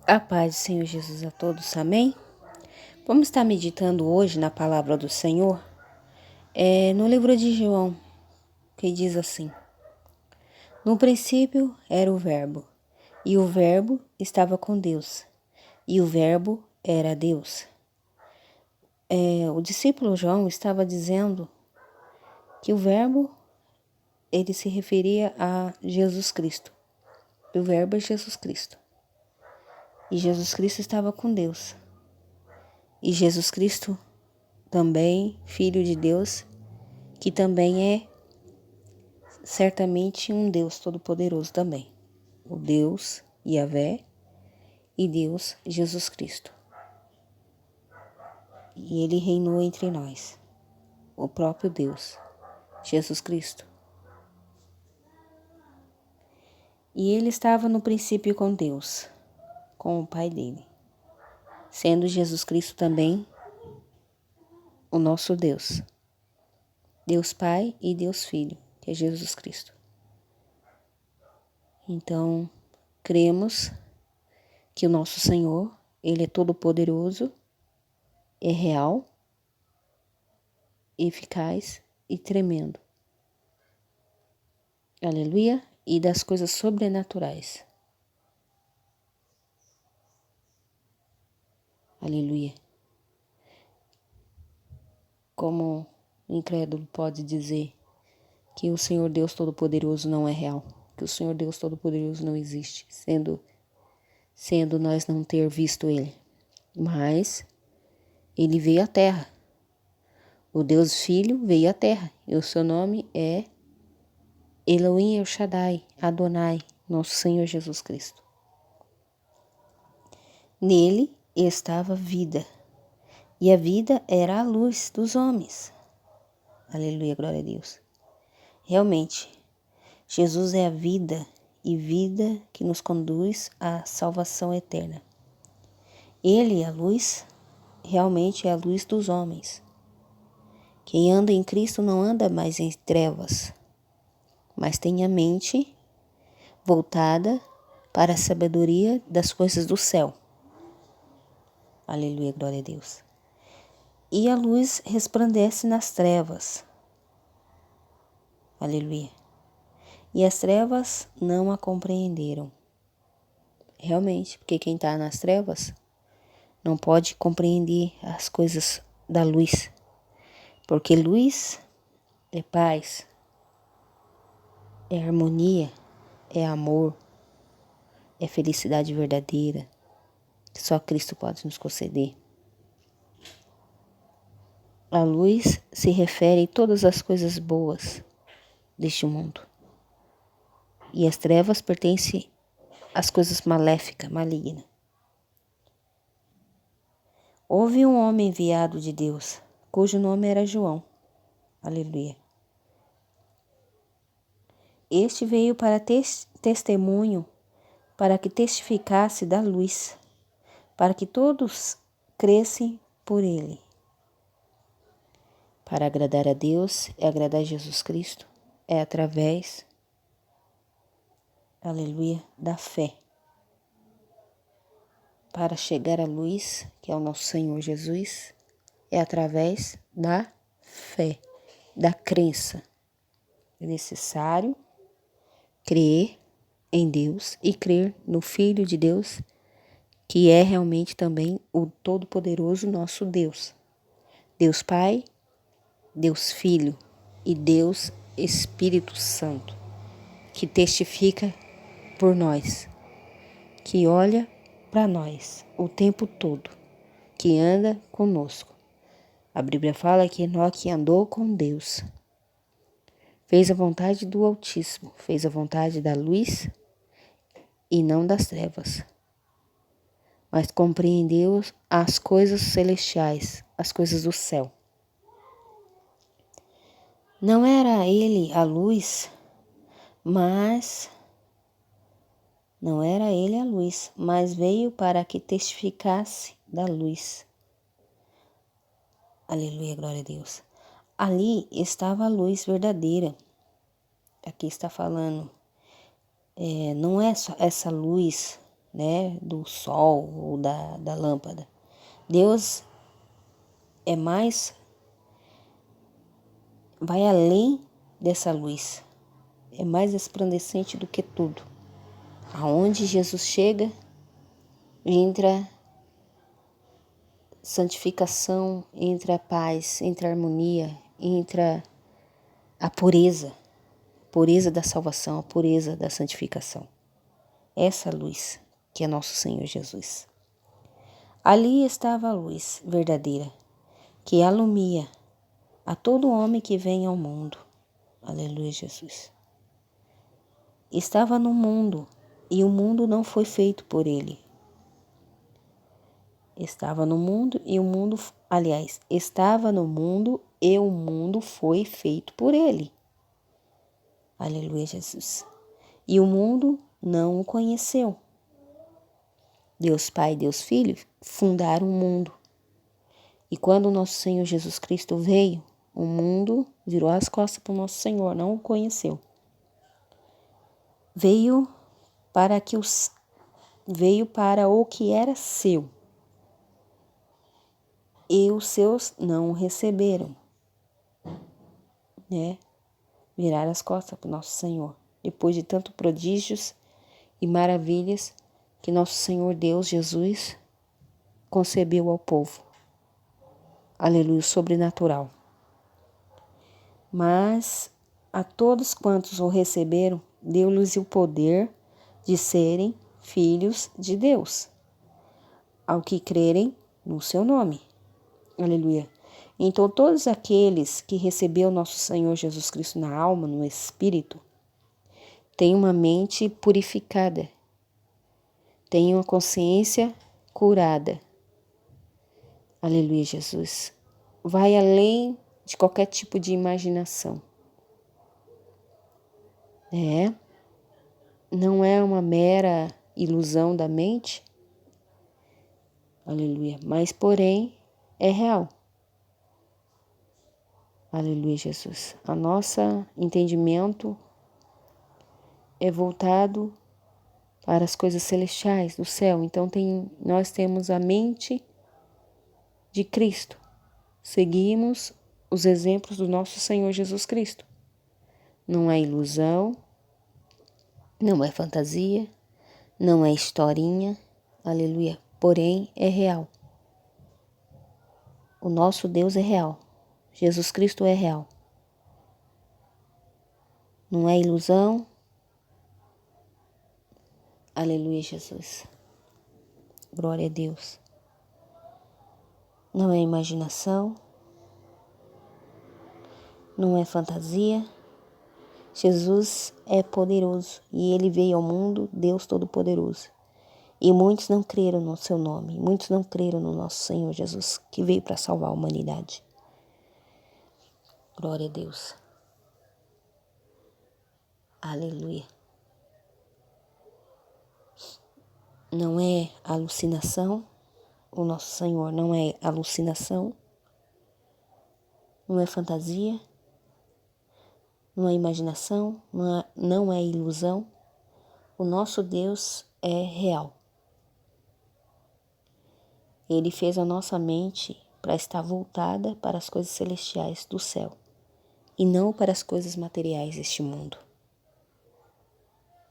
A paz do Senhor Jesus a todos, amém? Vamos estar meditando hoje na palavra do Senhor, no livro de João, que diz assim: No princípio era o Verbo, e o Verbo estava com Deus, e o Verbo era Deus. O discípulo João estava dizendo que o Verbo, ele se referia a Jesus Cristo. O Verbo é Jesus Cristo. E Jesus Cristo estava com Deus. E Jesus Cristo também, Filho de Deus, que também é certamente um Deus todo-poderoso também. O Deus Yahvé e Deus Jesus Cristo. E ele reinou entre nós, o próprio Deus, Jesus Cristo. E ele estava no princípio com Deus, com o Pai dele, sendo Jesus Cristo também o nosso Deus. Deus Pai e Deus Filho, que é Jesus Cristo. Então, cremos que o nosso Senhor, ele é todo-poderoso, é real, eficaz e tremendo. Aleluia, e das coisas sobrenaturais. Aleluia. Como o incrédulo pode dizer que o Senhor Deus Todo-Poderoso não é real, que o Senhor Deus Todo-Poderoso não existe, sendo nós não ter visto Ele. Mas Ele veio à Terra. O Deus Filho veio à Terra, e o seu nome é Elohim El Shaddai, Adonai, nosso Senhor Jesus Cristo. Nele estava vida, e a vida era a luz dos homens. Aleluia, glória a Deus. Realmente, Jesus é a vida, e vida que nos conduz à salvação eterna. Ele é a luz, realmente é a luz dos homens. Quem anda em Cristo não anda mais em trevas, mas tem a mente voltada para a sabedoria das coisas do céu. Aleluia, glória a Deus. E a luz resplandece nas trevas. Aleluia. E as trevas não a compreenderam. Realmente, porque quem está nas trevas não pode compreender as coisas da luz. Porque luz é paz, é harmonia, é amor, é felicidade verdadeira, que só Cristo pode nos conceder. A luz se refere a todas as coisas boas deste mundo. E as trevas pertencem às coisas maléficas, malignas. Houve um homem enviado de Deus, cujo nome era João. Aleluia. Este veio para testemunho, para que testificasse da luz, para que todos crescem por ele. Para agradar a Deus e agradar a Jesus Cristo é através, aleluia, da fé. Para chegar à luz, que é o nosso Senhor Jesus, é através da fé, da crença. É necessário crer em Deus e crer no Filho de Deus, que é realmente também o Todo-Poderoso nosso Deus. Deus Pai, Deus Filho e Deus Espírito Santo, que testifica por nós, que olha para nós o tempo todo, que anda conosco. A Bíblia fala que Enoque andou com Deus, fez a vontade do Altíssimo, fez a vontade da luz e não das trevas, mas compreendeu as coisas celestiais, as coisas do céu. Não era ele a luz, mas veio para que testificasse da luz. Aleluia, glória a Deus. Ali estava a luz verdadeira. Aqui está falando, não é só essa luz né, do sol ou da lâmpada. Deus é mais, vai além dessa luz, é mais resplandecente do que tudo. Aonde Jesus chega, entra santificação, entra a paz, entra a harmonia, entra a pureza da salvação, a pureza da santificação. Essa luz que é nosso Senhor Jesus. Ali estava a luz verdadeira, que alumia a todo homem que vem ao mundo. Aleluia, Jesus. Estava no mundo, e o mundo não foi feito por ele. Estava no mundo, e o mundo, aliás, estava no mundo, e o mundo foi feito por ele. Aleluia, Jesus. E o mundo não o conheceu. Deus Pai e Deus Filho fundaram o mundo. E quando o nosso Senhor Jesus Cristo veio, o mundo virou as costas para o nosso Senhor, não o conheceu. Veio para o que era seu, e os seus não o receberam, né? Viraram as costas para o nosso Senhor, depois de tantos prodígios e maravilhas que nosso Senhor Deus Jesus concebeu ao povo. Aleluia, sobrenatural. Mas a todos quantos o receberam, deu-lhes o poder de serem filhos de Deus, ao que crerem no seu nome. Aleluia. Então, todos aqueles que recebeu nosso Senhor Jesus Cristo na alma, no espírito, têm uma mente purificada, têm uma consciência curada. Aleluia, Jesus. Vai além de qualquer tipo de imaginação. Não é uma mera ilusão da mente. Aleluia. Mas, porém, é real. Aleluia, Jesus. A nosso entendimento é voltado para as coisas celestiais do céu. Então, nós temos a mente de Cristo. Seguimos os exemplos do nosso Senhor Jesus Cristo. Não é ilusão, não é fantasia, não é historinha. Aleluia. Porém, é real. O nosso Deus é real. Jesus Cristo é real. Não é ilusão. Aleluia, Jesus. Glória a Deus. Não é imaginação. Não é fantasia. Jesus é poderoso e ele veio ao mundo, Deus Todo-Poderoso. E muitos não creram no seu nome, muitos não creram no nosso Senhor Jesus, que veio para salvar a humanidade. Glória a Deus. Aleluia. Não é alucinação, o nosso Senhor não é alucinação, não é fantasia, não é imaginação, não é ilusão. O nosso Deus é real. Ele fez a nossa mente para estar voltada para as coisas celestiais do céu e não para as coisas materiais deste mundo.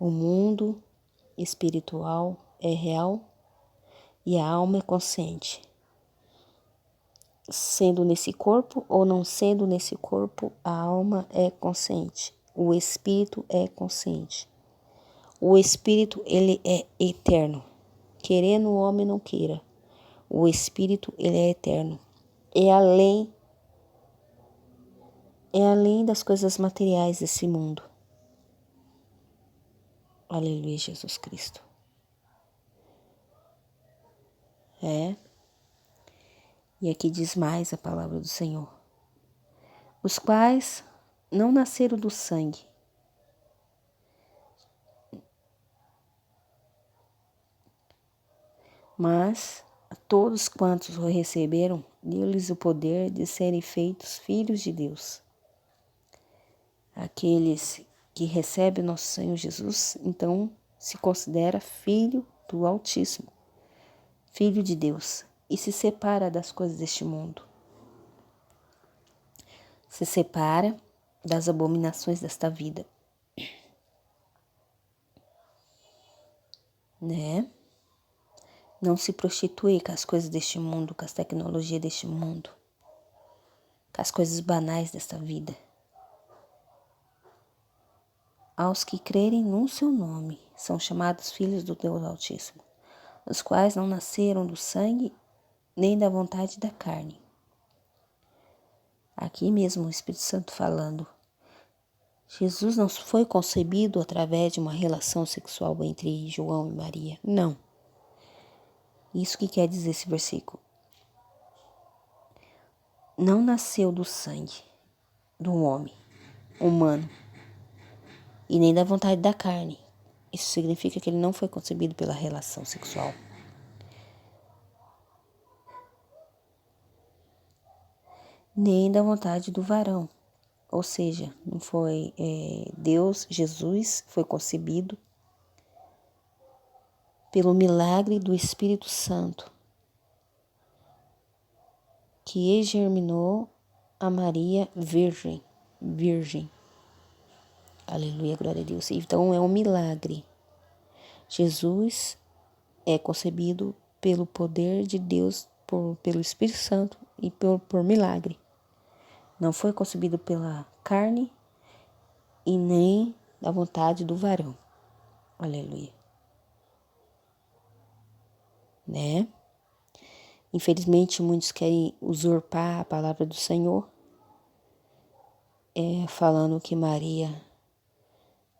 O mundo espiritual é real e a alma é consciente. Sendo nesse corpo ou não sendo nesse corpo, a alma é consciente. O espírito é consciente. O espírito, ele é eterno. Querendo o homem não queira. O espírito, ele é eterno. É além das coisas materiais desse mundo. Aleluia, Jesus Cristo. E aqui diz mais a palavra do Senhor. Os quais não nasceram do sangue, mas a todos quantos o receberam, deu-lhes o poder de serem feitos filhos de Deus. Aqueles que recebem nosso Senhor Jesus, então se considera filho do Altíssimo, Filho de Deus, e se separa das coisas deste mundo. Se separa das abominações desta vida, né? Não se prostitui com as coisas deste mundo, com as tecnologias deste mundo, com as coisas banais desta vida. Aos que crerem no seu nome são chamados filhos do Deus Altíssimo, os quais não nasceram do sangue nem da vontade da carne. Aqui mesmo o Espírito Santo falando. Jesus não foi concebido através de uma relação sexual entre João e Maria. Não. Isso que quer dizer esse versículo. Não nasceu do sangue do homem humano e nem da vontade da carne. Isso significa que ele não foi concebido pela relação sexual. Nem da vontade do varão. Ou seja, não foi Deus, Jesus, foi concebido pelo milagre do Espírito Santo, que germinou a Maria virgem. Aleluia, glória a Deus. Então é um milagre. Jesus é concebido pelo poder de Deus, pelo Espírito Santo e por milagre. Não foi concebido pela carne e nem da vontade do varão. Aleluia. Né? Infelizmente, muitos querem usurpar a palavra do Senhor, falando que Maria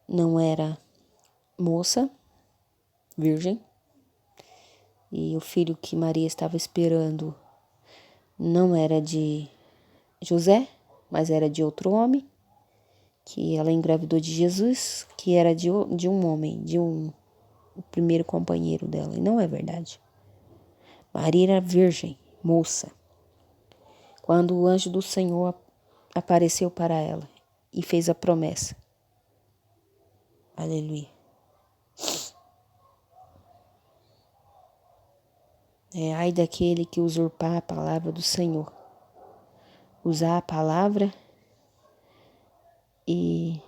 não era moça, virgem, e o filho que Maria estava esperando não era de José, mas era de outro homem, que ela engravidou de Jesus, que era de um homem, o primeiro companheiro dela, e não é verdade. Maria era virgem, moça, quando o anjo do Senhor apareceu para ela e fez a promessa. Aleluia. Ai daquele que usurpar a palavra do Senhor, usar a palavra e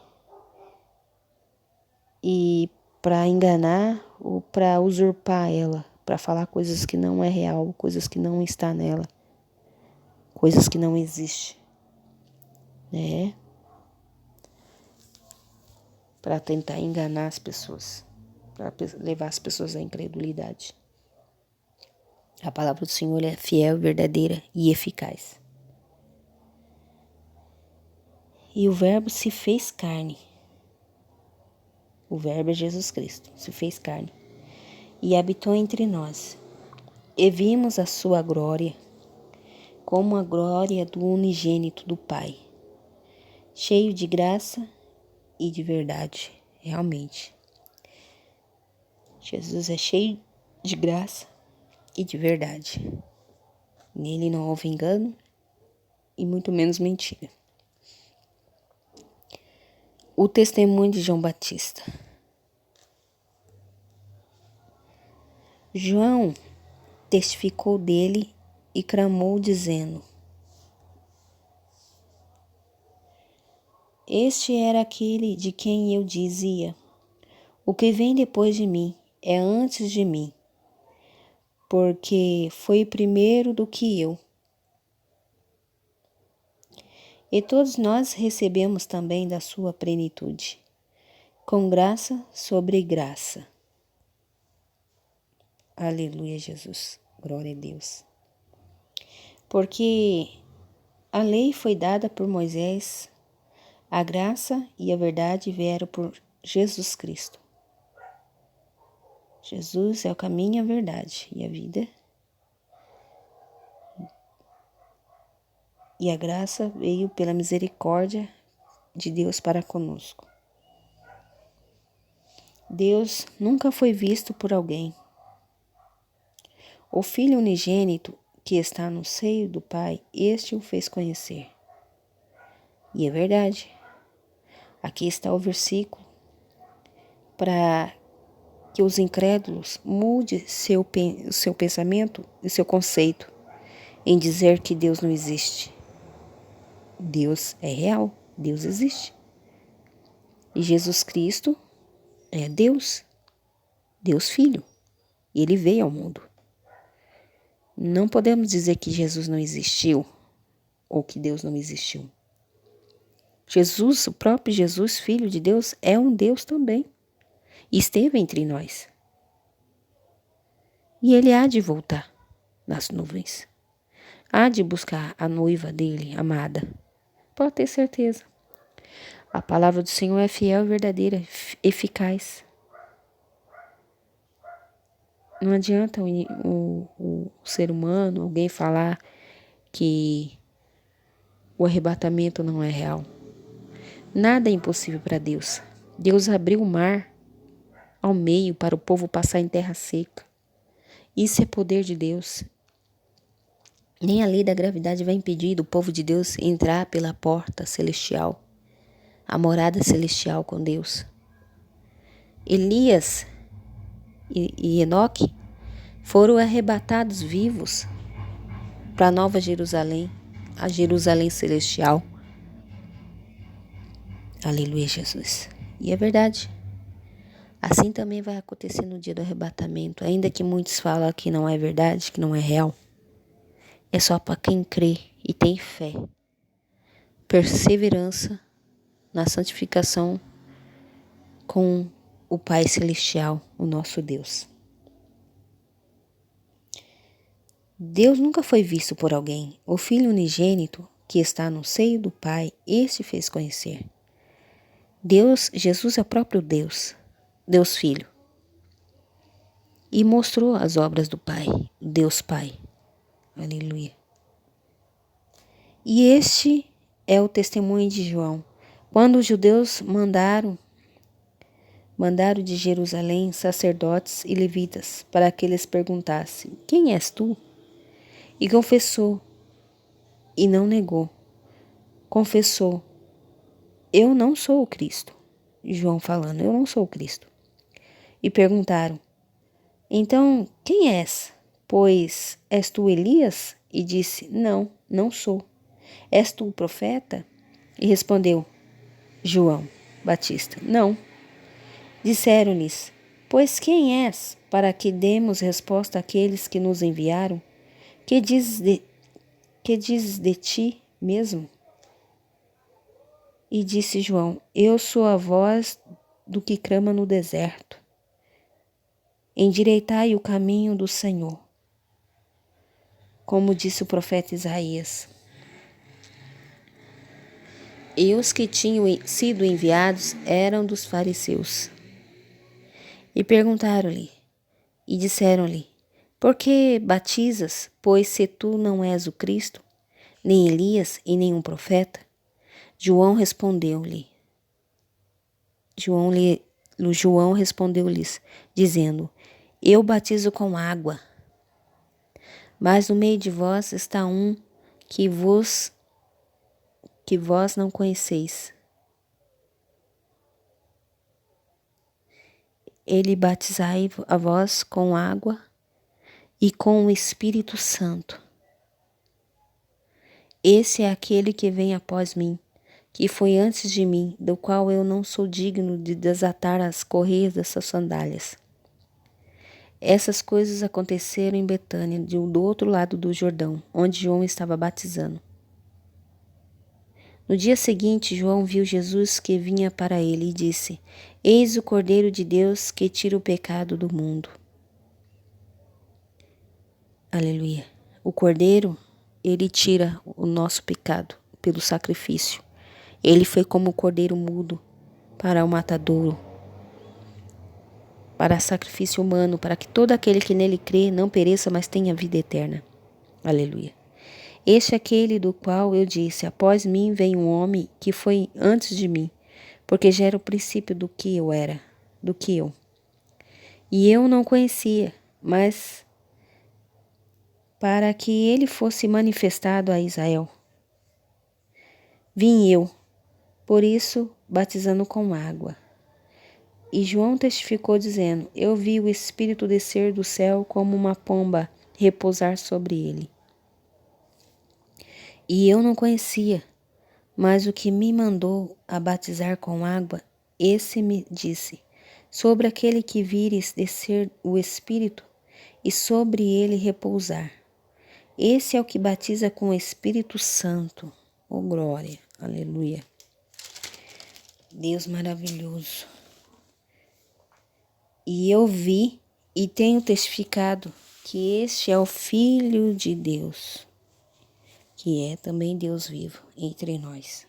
para enganar ou para usurpar ela, para falar coisas que não é real, coisas que não está nela, coisas que não existem, né? Para tentar enganar as pessoas, para levar as pessoas à incredulidade. A palavra do Senhor é fiel, verdadeira e eficaz. E o Verbo se fez carne. O Verbo é Jesus Cristo, se fez carne. E habitou entre nós. E vimos a sua glória, como a glória do unigênito do Pai, cheio de graça e de verdade, realmente. Jesus é cheio de graça e de verdade. Nele não houve engano e muito menos mentira. O testemunho de João Batista. João testificou dele e clamou dizendo: Este era aquele de quem eu dizia: o que vem depois de mim é antes de mim, porque foi primeiro do que eu. E todos nós recebemos também da sua plenitude, com graça sobre graça. Aleluia, Jesus. Glória a Deus. Porque a lei foi dada por Moisés, a graça e a verdade vieram por Jesus Cristo. Jesus é o caminho, a verdade e a vida. E a graça veio pela misericórdia de Deus para conosco. Deus nunca foi visto por alguém. O Filho unigênito que está no seio do Pai, este o fez conhecer. E é verdade. Aqui está o versículo para que os incrédulos mude seu pensamento e seu conceito em dizer que Deus não existe. Deus é real, Deus existe. E Jesus Cristo é Deus, Deus Filho. E Ele veio ao mundo. Não podemos dizer que Jesus não existiu ou que Deus não existiu. Jesus, o próprio Jesus, Filho de Deus, é um Deus também. E esteve entre nós. E Ele há de voltar nas nuvens. Há de buscar a noiva dele, amada. Pode ter certeza. A palavra do Senhor é fiel, verdadeira, eficaz. Não adianta o ser humano, alguém falar que o arrebatamento não é real. Nada é impossível para Deus. Deus abriu o mar ao meio para o povo passar em terra seca. Isso é poder de Deus. Nem a lei da gravidade vai impedir o povo de Deus entrar pela porta celestial, a morada celestial com Deus. Elias e Enoque foram arrebatados vivos para a Nova Jerusalém, a Jerusalém celestial. Aleluia, Jesus. E é verdade. Assim também vai acontecer no dia do arrebatamento, ainda que muitos falam que não é verdade, que não é real. É só para quem crê e tem fé. Perseverança na santificação com o Pai Celestial, o nosso Deus. Deus nunca foi visto por alguém. O Filho unigênito que está no seio do Pai, este fez conhecer. Deus, Jesus é o próprio Deus, Deus Filho. E mostrou as obras do Pai, Deus Pai. Aleluia. E este é o testemunho de João. Quando os judeus mandaram de Jerusalém sacerdotes e levitas para que eles perguntassem: quem és tu? E confessou, e não negou. Confessou: eu não sou o Cristo. João falando: eu não sou o Cristo. E perguntaram: então quem és? Pois és tu Elias? E disse: não, não sou. És tu o profeta? E respondeu João Batista: não. Disseram-lhes: pois quem és, para que demos resposta àqueles que nos enviaram? Que dizes de ti mesmo? E disse João: eu sou a voz do que clama no deserto. Endireitai o caminho do Senhor. Como disse o profeta Isaías. E os que tinham sido enviados eram dos fariseus. E perguntaram-lhe, e disseram-lhe: por que batizas, pois se tu não és o Cristo, nem Elias e nem um profeta? João respondeu-lhes, dizendo: eu batizo com água, mas no meio de vós está um que vós não conheceis. Ele batizai a vós com água e com o Espírito Santo. Esse é aquele que vem após mim, que foi antes de mim, do qual eu não sou digno de desatar as correias dessas sandálias. Essas coisas aconteceram em Betânia, do outro lado do Jordão, onde João estava batizando. No dia seguinte, João viu Jesus que vinha para ele e disse: eis o Cordeiro de Deus que tira o pecado do mundo. Aleluia. O Cordeiro, ele tira o nosso pecado pelo sacrifício. Ele foi como o cordeiro mudo para o matadouro, para sacrifício humano, para que todo aquele que nele crê não pereça, mas tenha vida eterna. Aleluia. Este é aquele do qual eu disse: após mim vem um homem que foi antes de mim, porque já era o princípio do que eu era, do que eu. E eu não conhecia, mas para que ele fosse manifestado a Israel. Vim eu, por isso, batizando com água. E João testificou dizendo: Eu vi o Espírito descer do céu como uma pomba, repousar sobre ele. E eu não conhecia, mas o que me mandou a batizar com água, esse me disse: Sobre aquele que vires descer o Espírito e sobre ele repousar. Esse é o que batiza com o Espírito Santo. Oh, glória, aleluia. Deus maravilhoso. E eu vi e tenho testificado que este é o Filho de Deus, que é também Deus vivo entre nós.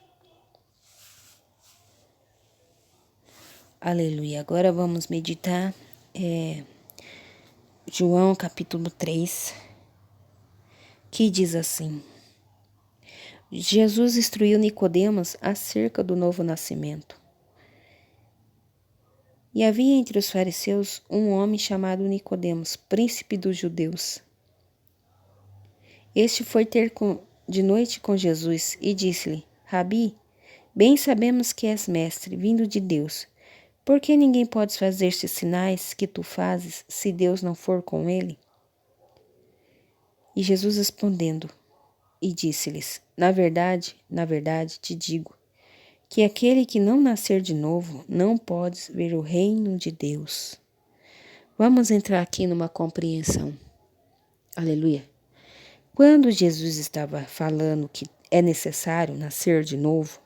Aleluia. Agora vamos meditar João capítulo 3, que diz assim: Jesus instruiu Nicodemos acerca do novo nascimento. E havia entre os fariseus um homem chamado Nicodemos, príncipe dos judeus. Este foi ter de noite com Jesus e disse-lhe: Rabi, bem sabemos que és mestre, vindo de Deus. Por que ninguém pode fazer estes sinais que tu fazes, se Deus não for com ele? E Jesus respondendo, e disse-lhes: na verdade, te digo, que aquele que não nascer de novo não pode ver o reino de Deus. Vamos entrar aqui numa compreensão. Aleluia. Quando Jesus estava falando que é necessário nascer de novo,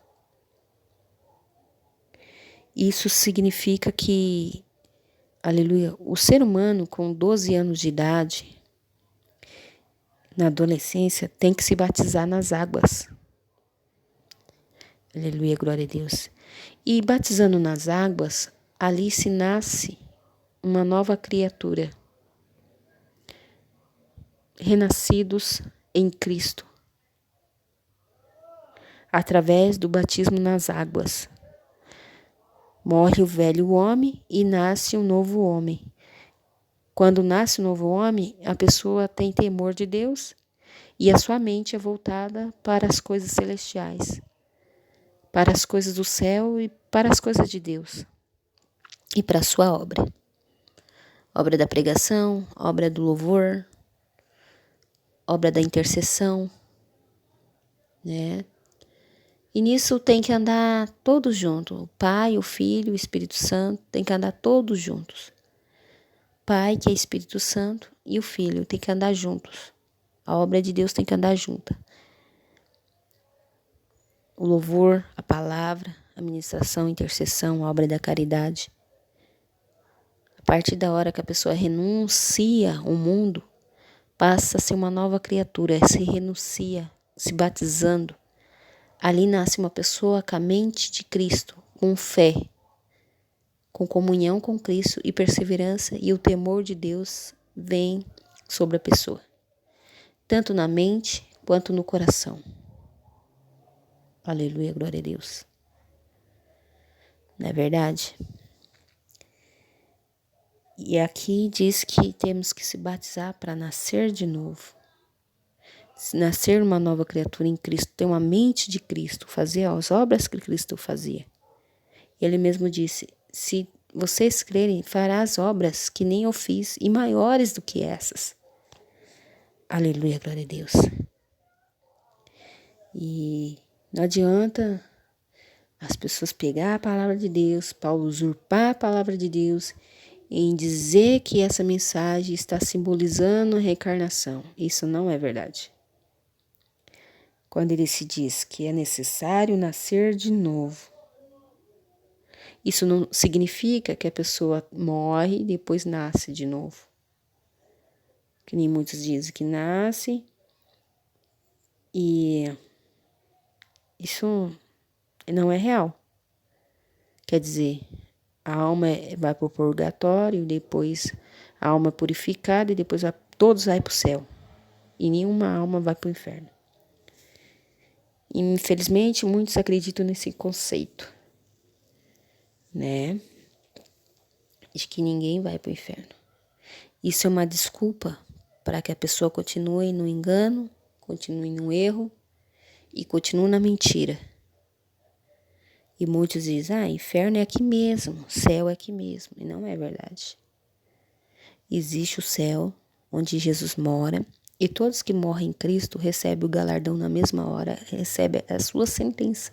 isso significa que, aleluia, o ser humano com 12 anos de idade, na adolescência, tem que se batizar nas águas. Aleluia, glória a Deus. E batizando nas águas, ali se nasce uma nova criatura. Renascidos em Cristo. Através do batismo nas águas. Morre o velho homem e nasce um novo homem. Quando nasce um novo homem, a pessoa tem temor de Deus e a sua mente é voltada para as coisas celestiais, para as coisas do céu e para as coisas de Deus e para a sua obra. Obra da pregação, obra do louvor, obra da intercessão, né? E nisso tem que andar todos juntos. O Pai, o Filho, o Espírito Santo, tem que andar todos juntos. Pai, que é Espírito Santo, e o Filho tem que andar juntos. A obra de Deus tem que andar junta. O louvor, a palavra, a ministração, a intercessão, a obra da caridade. A partir da hora que a pessoa renuncia ao mundo, passa a ser uma nova criatura, se renuncia, se batizando. Ali nasce uma pessoa com a mente de Cristo, com fé, com comunhão com Cristo e perseverança, e o temor de Deus vem sobre a pessoa, tanto na mente quanto no coração. Aleluia, glória a Deus. Não é verdade? E aqui diz que temos que se batizar para nascer de novo. Nascer uma nova criatura em Cristo, ter uma mente de Cristo, fazer as obras que Cristo fazia. Ele mesmo disse, se vocês crerem, fará as obras que nem eu fiz e maiores do que essas. Aleluia, glória a Deus. E não adianta as pessoas pegar a palavra de Deus, Paulo usurpar a palavra de Deus em dizer que essa mensagem está simbolizando a reencarnação. Isso não é verdade. Quando ele se diz que é necessário nascer de novo, isso não significa que a pessoa morre e depois nasce de novo. Que nem muitos dizem que nasce e isso não é real. Quer dizer, a alma vai para o purgatório, depois a alma é purificada e depois todos vão para o céu. E nenhuma alma vai para o inferno. Infelizmente, muitos acreditam nesse conceito, né? De que ninguém vai para o inferno. Isso é uma desculpa para que a pessoa continue no engano, continue no erro e continue na mentira. E muitos dizem, inferno é aqui mesmo, céu é aqui mesmo. E não é verdade. Existe o céu, onde Jesus mora, e todos que morrem em Cristo recebem o galardão na mesma hora, recebem a sua sentença.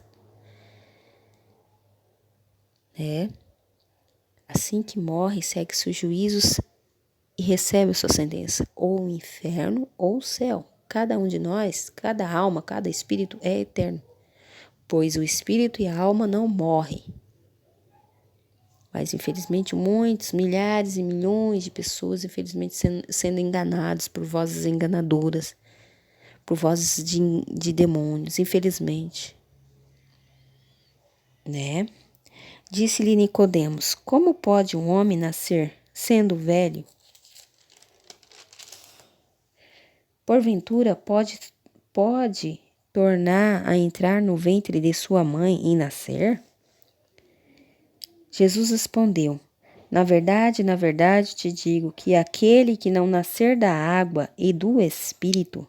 Assim que morre, segue-se os juízos e recebe a sua sentença, ou o inferno ou o céu. Cada um de nós, cada alma, cada espírito é eterno, pois o espírito e a alma não morrem. Mas, infelizmente, muitos, milhares e milhões de pessoas, infelizmente, sendo enganados por vozes enganadoras, por vozes de demônios, infelizmente. Né? Disse-lhe Nicodemos, como pode um homem nascer, sendo velho? Porventura pode tornar a entrar no ventre de sua mãe e nascer? Jesus respondeu, na verdade te digo que aquele que não nascer da água e do Espírito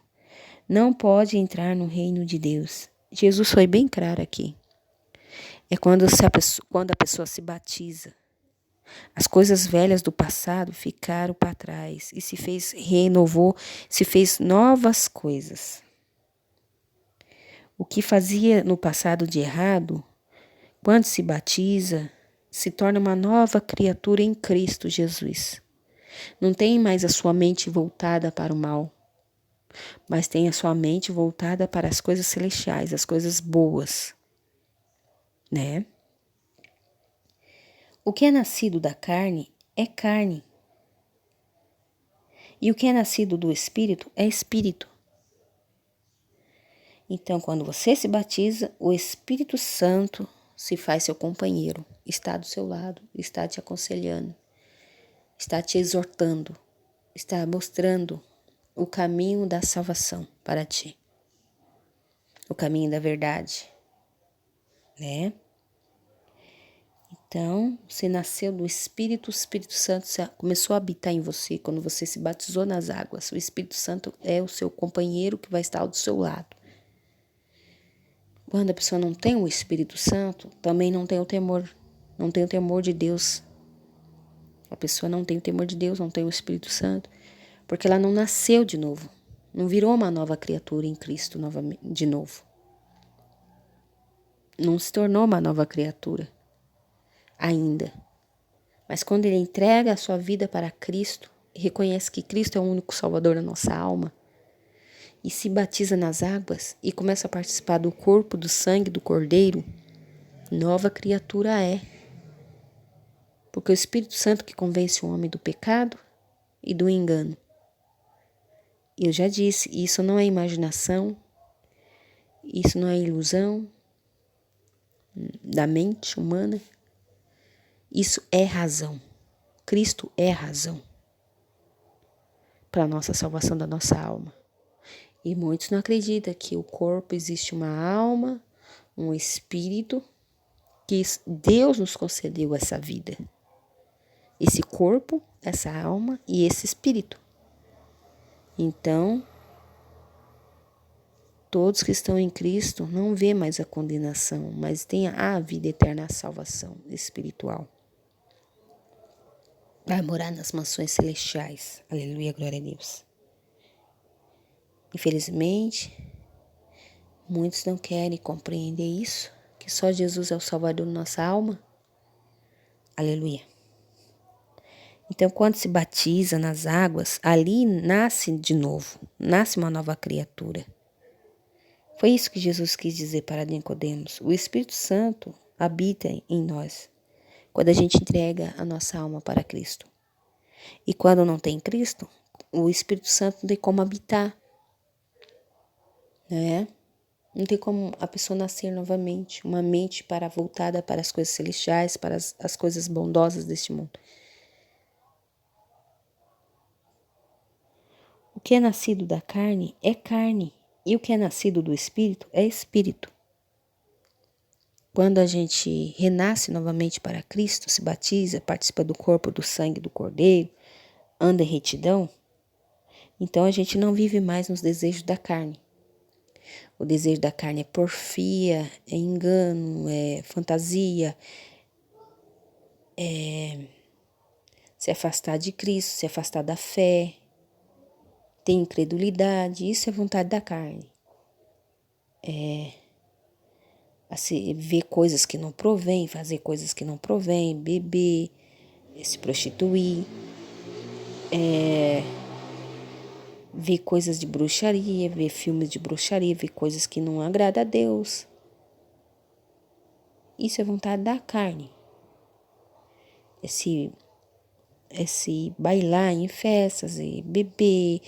não pode entrar no reino de Deus. Jesus foi bem claro aqui. É quando a pessoa se batiza. As coisas velhas do passado ficaram para trás e se fez novas coisas. O que fazia no passado de errado, quando se batiza, se torna uma nova criatura em Cristo Jesus. Não tem mais a sua mente voltada para o mal, mas tem a sua mente voltada para as coisas celestiais, as coisas boas, né? O que é nascido da carne é carne. E o que é nascido do Espírito é Espírito. Então, quando você se batiza, o Espírito Santo se faz seu companheiro, está do seu lado, está te aconselhando, está te exortando, está mostrando o caminho da salvação para ti, o caminho da verdade, né? Então, você nasceu do Espírito, o Espírito Santo começou a habitar em você quando você se batizou nas águas. O Espírito Santo é o seu companheiro que vai estar do seu lado. Quando a pessoa não tem o Espírito Santo, também não tem o temor de Deus. A pessoa não tem o temor de Deus, não tem o Espírito Santo, porque ela não nasceu de novo, não virou uma nova criatura em Cristo de novo. Não se tornou uma nova criatura ainda. Mas quando ele entrega a sua vida para Cristo, e reconhece que Cristo é o único Salvador da nossa alma, e se batiza nas águas e começa a participar do corpo, do sangue do Cordeiro, nova criatura é. Porque o Espírito Santo que convence o homem do pecado e do engano. Eu já disse, isso não é imaginação, isso não é ilusão da mente humana, isso é razão. Cristo é razão para a nossa salvação da nossa alma. E muitos não acreditam que o corpo existe uma alma, um espírito, que Deus nos concedeu essa vida. Esse corpo, essa alma e esse espírito. Então, todos que estão em Cristo não vê mais a condenação, mas tem a vida eterna, a salvação espiritual. Vai morar nas mansões celestiais. Aleluia, glória a Deus. Infelizmente, muitos não querem compreender isso, que só Jesus é o Salvador da nossa alma. Aleluia. Então, quando se batiza nas águas, ali nasce de novo, nasce uma nova criatura. Foi isso que Jesus quis dizer para Nicodemos. O Espírito Santo habita em nós, quando a gente entrega a nossa alma para Cristo. E quando não tem Cristo, o Espírito Santo não tem como habitar, né? Não tem como a pessoa nascer novamente, uma mente voltada para as coisas celestiais, para as coisas bondosas deste mundo. O que é nascido da carne é carne, e o que é nascido do Espírito é Espírito. Quando a gente renasce novamente para Cristo, se batiza, participa do corpo, do sangue do Cordeiro, anda em retidão, então a gente não vive mais nos desejos da carne. O desejo da carne é porfia, é engano, é fantasia, é se afastar de Cristo, se afastar da fé, tem incredulidade, isso é vontade da carne. Ver coisas que não provém, fazer coisas que não provém, beber, se prostituir, ver coisas de bruxaria, ver filmes de bruxaria, ver coisas que não agradam a Deus. Isso é vontade da carne. Esse bailar em festas e beber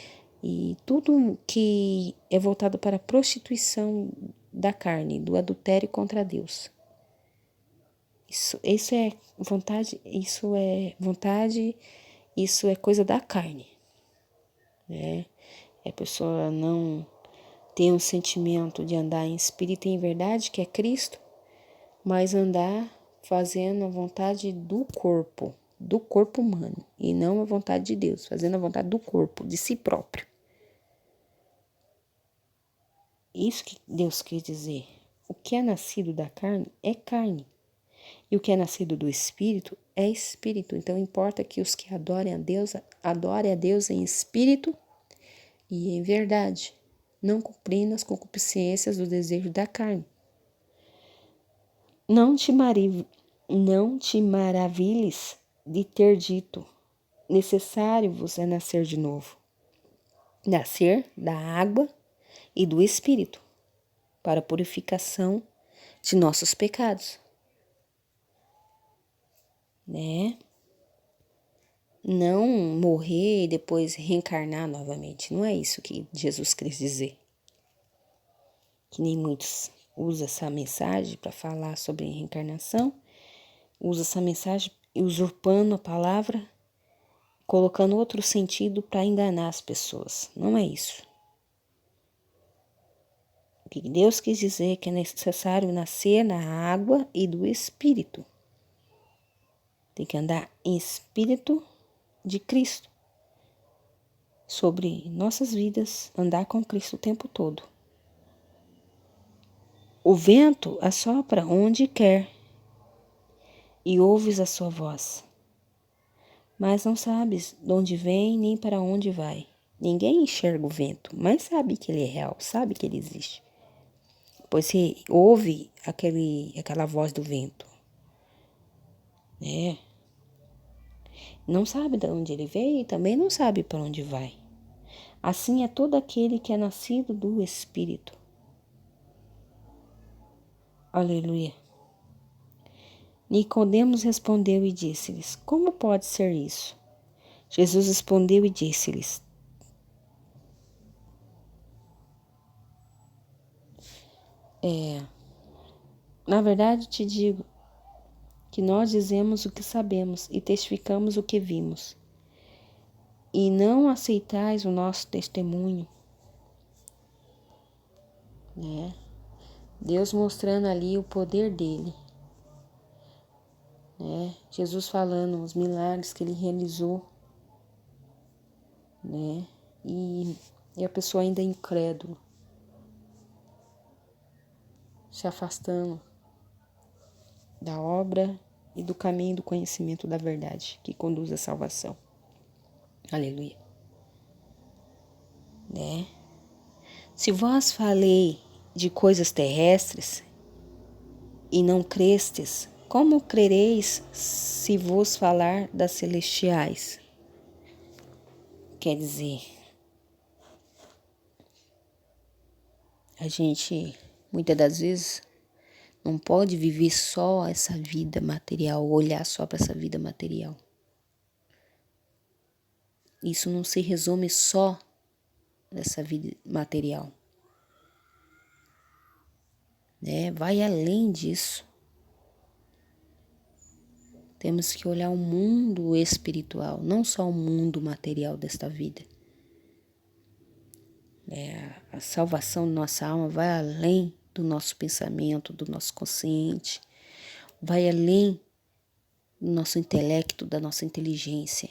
e tudo que é voltado para a prostituição da carne, do adultério contra Deus. Isso é vontade, isso é coisa da carne, né? A pessoa não tem um sentimento de andar em espírito e em verdade, que é Cristo, mas andar fazendo a vontade do corpo humano, e não a vontade de Deus, fazendo a vontade do corpo, de si próprio. Isso que Deus quis dizer. O que é nascido da carne é carne, e o que é nascido do Espírito é Espírito. Então importa que os que adorem a Deus em espírito e em verdade, não cumprindo as concupiscências do desejo da carne. Não te maravilhes de ter dito: necessário vos é nascer de novo. Nascer da água e do Espírito, para a purificação de nossos pecados. Né? Não morrer e depois reencarnar novamente. Não é isso que Jesus quis dizer. Que nem muitos usam essa mensagem para falar sobre reencarnação. Usa essa mensagem usurpando a palavra, colocando outro sentido para enganar as pessoas. Não é isso. O que Deus quis dizer é que é necessário nascer na água e do Espírito. Tem que andar em espírito de Cristo. Sobre nossas vidas, andar com Cristo o tempo todo. O vento assopra onde quer e ouves a sua voz, mas não sabes de onde vem nem para onde vai. Ninguém enxerga o vento, mas sabe que ele é real, sabe que ele existe. Pois você ouve aquela voz do vento, né? Não sabe de onde ele veio e também não sabe para onde vai. Assim é todo aquele que é nascido do Espírito. Aleluia. Nicodemos respondeu e disse-lhes: como pode ser isso? Jesus respondeu e disse-lhes: na verdade te digo que nós dizemos o que sabemos e testificamos o que vimos, e não aceitais o nosso testemunho. Né? Deus mostrando ali o poder dele. Né? Jesus falando os milagres que ele realizou. Né? E a pessoa ainda incrédula, se afastando da obra e do caminho do conhecimento da verdade que conduz à salvação. Aleluia. Né? Se vós falei de coisas terrestres e não crestes, como crereis se vos falar das celestiais? Quer dizer, a gente muitas das vezes não pode viver só essa vida material, olhar só para essa vida material. Isso não se resume só nessa vida material. Né? Vai além disso. Temos que olhar o mundo espiritual, não só o mundo material desta vida. A salvação de nossa alma vai além do nosso pensamento, do nosso consciente, vai além do nosso intelecto, da nossa inteligência,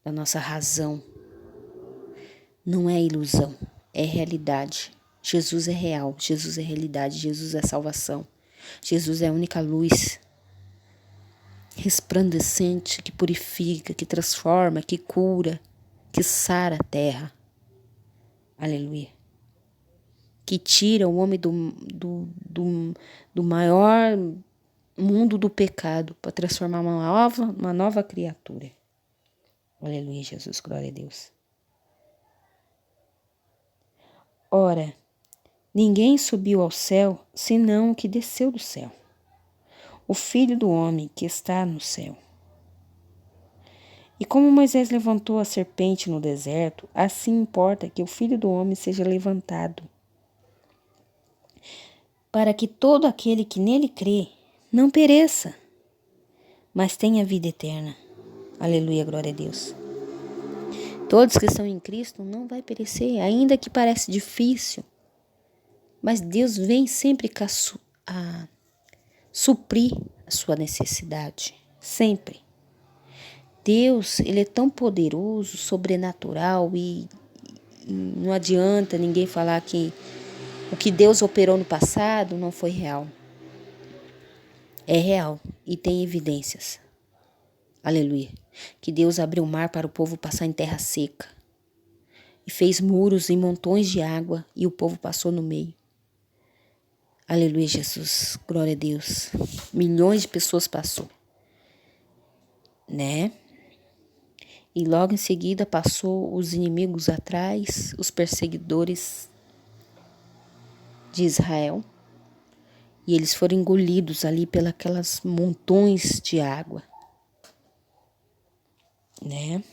da nossa razão. Não é ilusão, é realidade. Jesus é real, Jesus é realidade, Jesus é salvação. Jesus é a única luz resplandecente que purifica, que transforma, que cura, que sara a terra. Aleluia. Que tira o homem do maior mundo do pecado para transformar uma nova criatura. Aleluia, Jesus, glória a Deus. Ora, ninguém subiu ao céu, senão o que desceu do céu, o Filho do homem que está no céu. E como Moisés levantou a serpente no deserto, assim importa que o Filho do homem seja levantado, para que todo aquele que nele crê não pereça, mas tenha vida eterna. Aleluia, glória a Deus. Todos que estão em Cristo não vai perecer, ainda que pareça difícil, mas Deus vem sempre a suprir a sua necessidade, sempre. Deus, ele é tão poderoso, sobrenatural e não adianta ninguém falar que o que Deus operou no passado não foi real. É real e tem evidências. Aleluia. Que Deus abriu o mar para o povo passar em terra seca e fez muros em montões de água e o povo passou no meio. Aleluia, Jesus. Glória a Deus. Milhões de pessoas passou, né? E logo em seguida passou os inimigos atrás, os perseguidores de Israel. E eles foram engolidos ali pelas montões de água, né?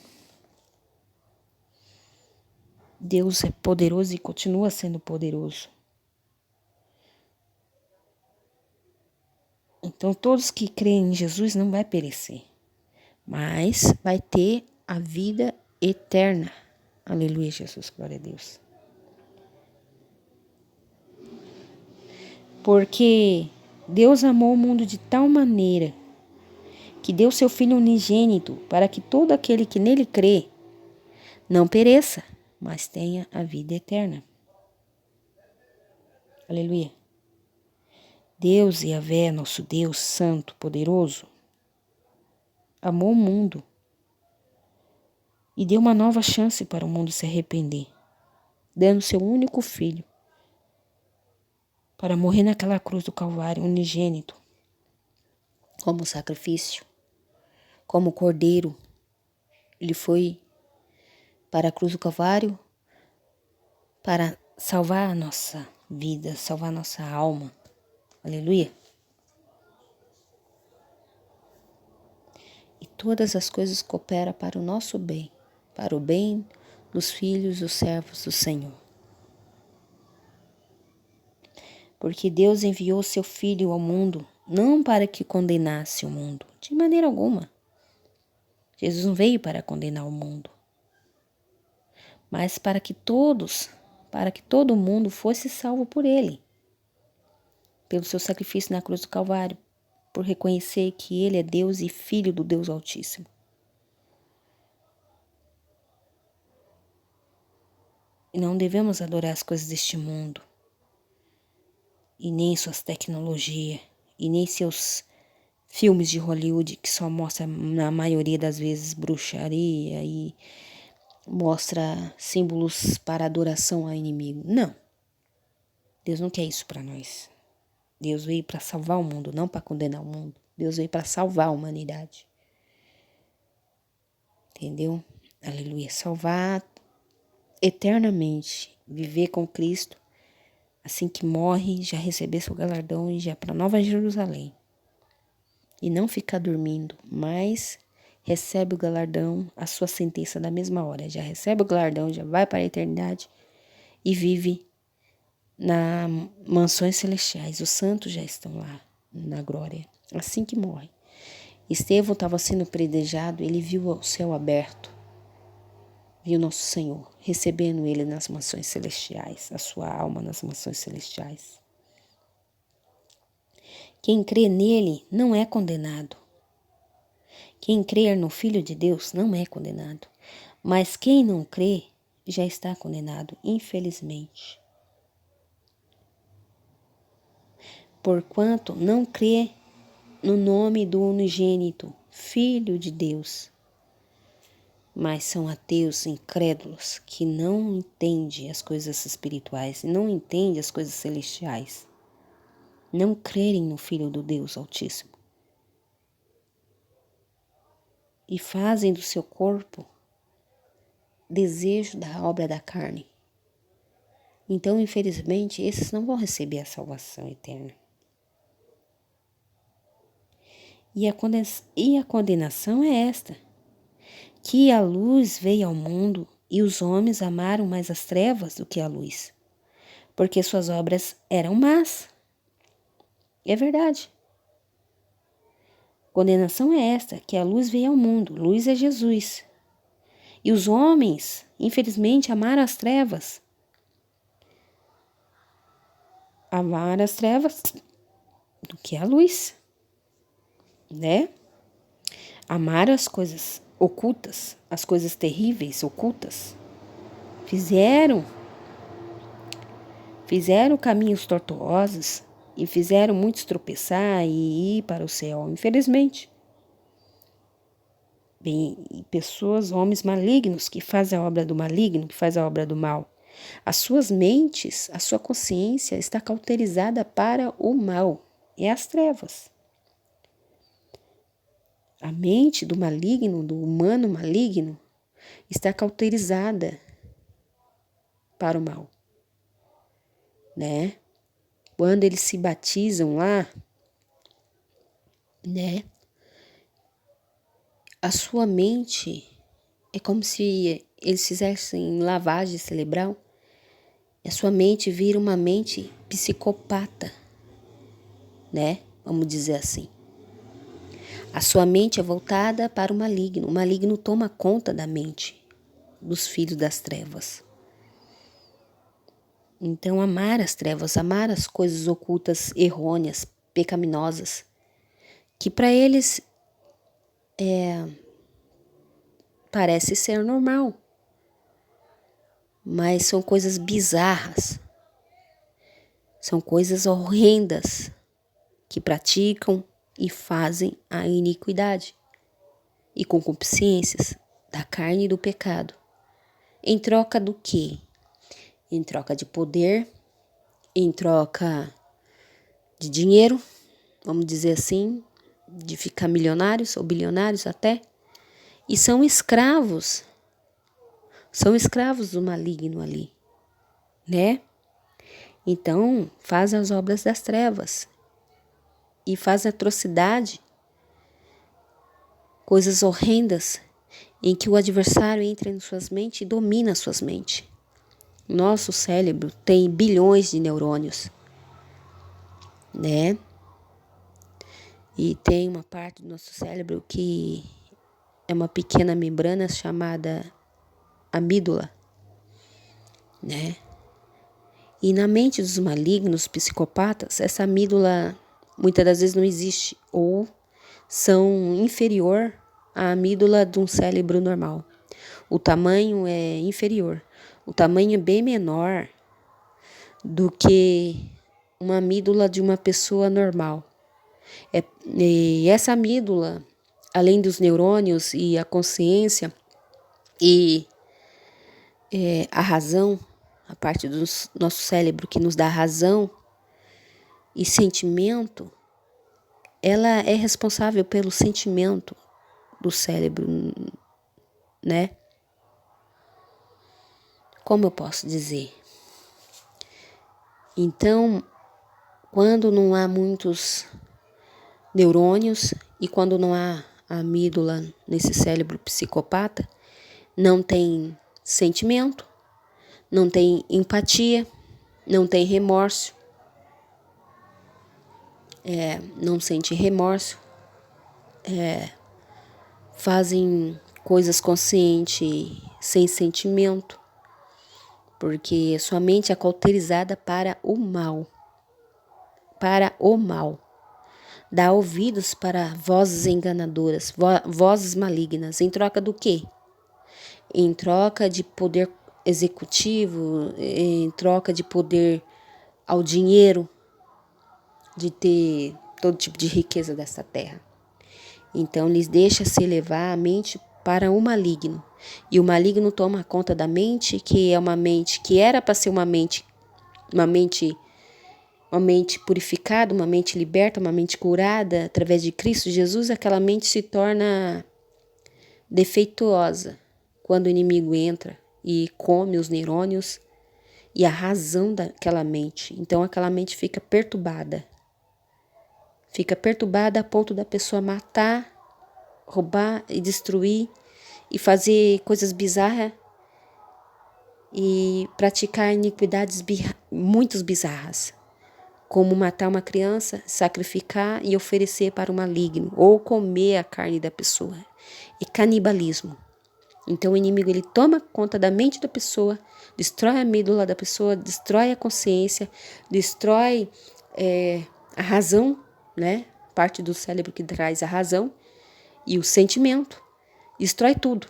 Deus é poderoso e continua sendo poderoso. Então todos que creem em Jesus não vai perecer, mas vai ter a vida eterna. Aleluia, Jesus, glória a Deus. Porque Deus amou o mundo de tal maneira que deu seu Filho unigênito para que todo aquele que nele crê não pereça, mas tenha a vida eterna. Aleluia. Deus, Yahvé, nosso Deus santo, poderoso, amou o mundo e deu uma nova chance para o mundo se arrepender, dando seu único filho para morrer naquela cruz do Calvário, unigênito, como sacrifício, como cordeiro. Ele foi para a cruz do Calvário para salvar a nossa vida, salvar a nossa alma. Aleluia. E todas as coisas cooperam para o nosso bem, para o bem dos filhos, dos servos do Senhor. Porque Deus enviou seu Filho ao mundo, não para que condenasse o mundo, de maneira alguma. Jesus não veio para condenar o mundo, mas para que todo mundo fosse salvo por ele, pelo seu sacrifício na cruz do Calvário, por reconhecer que ele é Deus e Filho do Deus Altíssimo. E não devemos adorar as coisas deste mundo, e nem suas tecnologias, e nem seus filmes de Hollywood que só mostra, na maioria das vezes, bruxaria e mostra símbolos para adoração ao inimigo. Não. Deus não quer isso para nós. Deus veio para salvar o mundo, não para condenar o mundo. Deus veio para salvar a humanidade. Entendeu? Aleluia. Salvar eternamente. Viver com Cristo. Assim que morre, já receber seu galardão e já para Nova Jerusalém. E não ficar dormindo, mas recebe o galardão, a sua sentença na mesma hora. Já recebe o galardão, já vai para a eternidade e vive nas mansões celestiais. Os santos já estão lá na glória, assim que morre. Estevão estava sendo predejado, ele viu o céu aberto, viu nosso Senhor recebendo ele nas mansões celestiais, a sua alma nas mansões celestiais. Quem crê nele não é condenado. Quem crer no Filho de Deus não é condenado. Mas quem não crê já está condenado, infelizmente. porquanto não crê no nome do unigênito, Filho de Deus. Mas são ateus incrédulos que não entendem as coisas espirituais, não entendem as coisas celestiais. Não crerem no Filho do Deus Altíssimo. E fazem do seu corpo desejo da obra da carne. Então, infelizmente, esses não vão receber a salvação eterna. E a condenação é esta, que a luz veio ao mundo e os homens amaram mais as trevas do que a luz, porque suas obras eram más. É verdade. Condenação é esta, que a luz veio ao mundo, luz é Jesus. E os homens, infelizmente, amaram as trevas. Amaram as trevas do que a luz, né? Amaram as coisas ocultas, as coisas terríveis, ocultas. Fizeram caminhos tortuosos e fizeram muitos tropeçar e ir para o céu, infelizmente. Bem, pessoas, homens malignos que fazem a obra do maligno, que fazem a obra do mal. As suas mentes, a sua consciência está cauterizada para o mal, é as trevas. A mente do maligno, do humano maligno, está cauterizada para o mal, né? Quando eles se batizam lá, né? A sua mente é como se eles fizessem lavagem cerebral. A sua mente vira uma mente psicopata, né? Vamos dizer assim. A sua mente é voltada para o maligno. O maligno toma conta da mente dos filhos das trevas. Então, amar as trevas, amar as coisas ocultas, errôneas, pecaminosas, que para eles parece ser normal, mas são coisas bizarras, são coisas horrendas que praticam e fazem a iniquidade e concupiscências da carne e do pecado. Em troca do quê? Em troca de poder, em troca de dinheiro, vamos dizer assim, de ficar milionários ou bilionários até, e são escravos do maligno ali, né? Então, faz as obras das trevas e faz atrocidade, coisas horrendas, em que o adversário entra em suas mentes e domina suas mentes. Nosso cérebro tem bilhões de neurônios, né? E tem uma parte do nosso cérebro que é uma pequena membrana chamada amígdala, né? E na mente dos malignos, psicopatas, essa amígdala muitas das vezes não existe ou são inferior à amígdala de um cérebro normal. O tamanho é inferior. O tamanho é bem menor do que uma amígdala de uma pessoa normal. E essa amígdala, além dos neurônios e a consciência e a razão, a parte do nosso cérebro que nos dá razão e sentimento, ela é responsável pelo sentimento do cérebro, né? Como eu posso dizer? Então, quando não há muitos neurônios e quando não há a amígdala nesse cérebro psicopata, não tem sentimento, não tem empatia, não tem remorso, não sente remorso, fazem coisas conscientes sem sentimento, porque sua mente é cauterizada para o mal, dá ouvidos para vozes enganadoras, vozes malignas, em troca do quê? Em troca de poder executivo, em troca de poder ao dinheiro, de ter todo tipo de riqueza dessa terra. Então, lhes deixa-se levar a mente para o maligno. E o maligno toma conta da mente, que é uma mente que era para ser uma mente purificada, uma mente liberta, uma mente curada através de Cristo Jesus. Aquela mente se torna defeituosa quando o inimigo entra e come os neurônios e a razão daquela mente. Então, aquela mente fica perturbada. Fica perturbada a ponto da pessoa matar, roubar e destruir e fazer coisas bizarras e praticar iniquidades muito bizarras, como matar uma criança, sacrificar e oferecer para o maligno, ou comer a carne da pessoa. É canibalismo. Então o inimigo ele toma conta da mente da pessoa, destrói a medula da pessoa, destrói a consciência, destrói a razão, né? Parte do cérebro que traz a razão e o sentimento, destrói tudo.